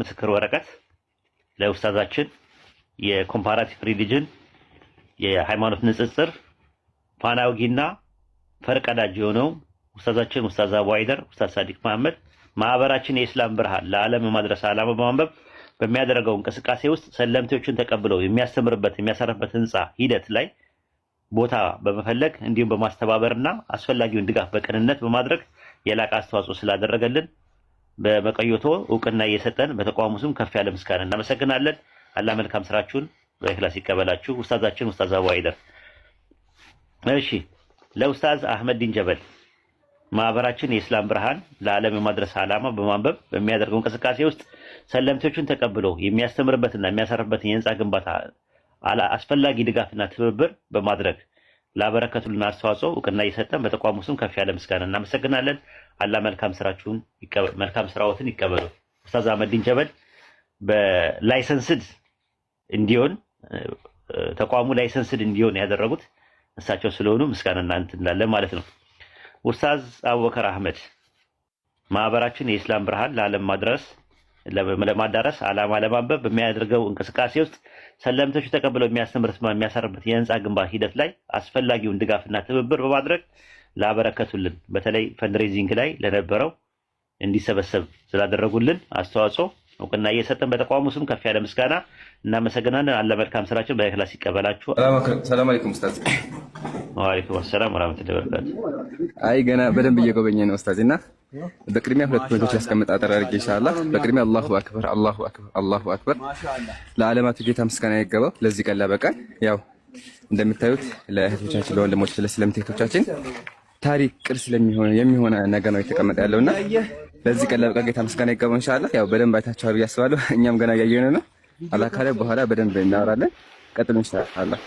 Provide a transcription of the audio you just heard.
ምስክር ወረቀት ለኡስታዛችን የኮምፓራቲቭ ሪሊጅን የሃይማኖት ንጽጽር ፋናውጊና ፈርቀዳጅ የሆነው ኡስታዛችን ኡስታዝ አቡ አይደር ኡስታዝ ሳዲቅ መሐመድ ማህበራችን የኢስላም ብርሃን ለዓለም ማድረስ ዓላማ በማንበብ በሚያደርገው እንቅስቃሴ ውስጥ ሰለምቴዎችን ተቀብለው የሚያስተምርበት የሚያሳርፍበት ህንጻ ሂደት ላይ ቦታ በመፈለግ እንዲሁም በማስተባበርና አስፈላጊውን ድጋፍ በቅንነት በማድረግ የላቀ አስተዋጽኦ ስላደረገልን በመቀየቶ እውቅና እየሰጠን በተቋሙ ስም ከፍ ያለ ምስጋና እናመሰግናለን። አላህ መልካም ስራችሁን በእኽላስ ይቀበላችሁ። ኡስታዛችን ኡስታዝ አቡ አይደር። እሺ፣ ለኡስታዝ አህመድ ዲን ጀበል ማህበራችን የኢስላም ብርሃን ለዓለም የማድረስ ዓላማ በማንበብ በሚያደርገው እንቅስቃሴ ውስጥ ሰለምቴዎችን ተቀብሎ የሚያስተምርበትና የሚያሳርፍበት የህንጻ ግንባታ አስፈላጊ ድጋፍና ትብብር በማድረግ ላበረከቱልን አስተዋጽኦ እውቅና እየሰጠን በተቋሙ ስም ከፍ ያለ ምስጋና እናመሰግናለን። አላህ መልካም ስራችሁን ይቀበል፣ መልካም ስራዎትን ይቀበሉ። ኡስታዝ አህመድ ዲን ጀበል በላይሰንስድ እንዲሆን ተቋሙ ላይሰንስድ እንዲሆን ያደረጉት እሳቸው ስለሆኑ ምስጋና እናንተ እንዳለ ማለት ነው። ኡስታዝ አቡበከር አህመድ ማህበራችን የኢስላም ብርሃን ለዓለም ለማዳረስ ዓላማ ለማንበብ በሚያደርገው እንቅስቃሴ ውስጥ ሰለምቶቹ ተቀብለው የሚያሳርፍበት የህንጻ ግንባታ ሂደት ላይ አስፈላጊውን ድጋፍና ትብብር በማድረግ ላበረከቱልን በተለይ ፈንድሬዚንግ ላይ ለነበረው እንዲሰበሰብ ስላደረጉልን አስተዋጽኦ እውቅና እየሰጠን በተቋሙ ስም ከፍ ያለ ምስጋና እናመሰግናለን። አላህ መልካም ስራችን በእኽላስ ይቀበላችሁ። ሰላም አለይኩም ኡስታዝ። ወአለይኩም ሰላም ወራህመቱላሂ ወበረካቱ። አይ ገና በደንብ እየጎበኘ ነው ኡስታዝና በቅድሚያ ሁለት ፖይንቶች ያስቀምጣ አጠራርጌ ኢንሻአላህ። በቅድሚያ አላሁ አክበር አላሁ አክበር አላሁ አክበር ለዓለማቱ ጌታ ምስጋና ይገባው። ለዚህ ቀን ላበቃን ያው እንደምታዩት ለእህቶቻችን ለወንድሞቻችን ለሰለምቴቶቻችን ታሪክ ቅርስ የሚሆነ ነገር ነው የተቀመጠ ያለውና ለዚህ ቀን ላበቃ ጌታ ምስጋና ይገባው ኢንሻአላህ። ያው በደንብ አይታችኋል ብዬ አስባለሁ። እኛም ገና እያየን ነው። አላህ ካለ በኋላ በደንብ እናወራለን። ቀጥሉ ኢንሻአላህ።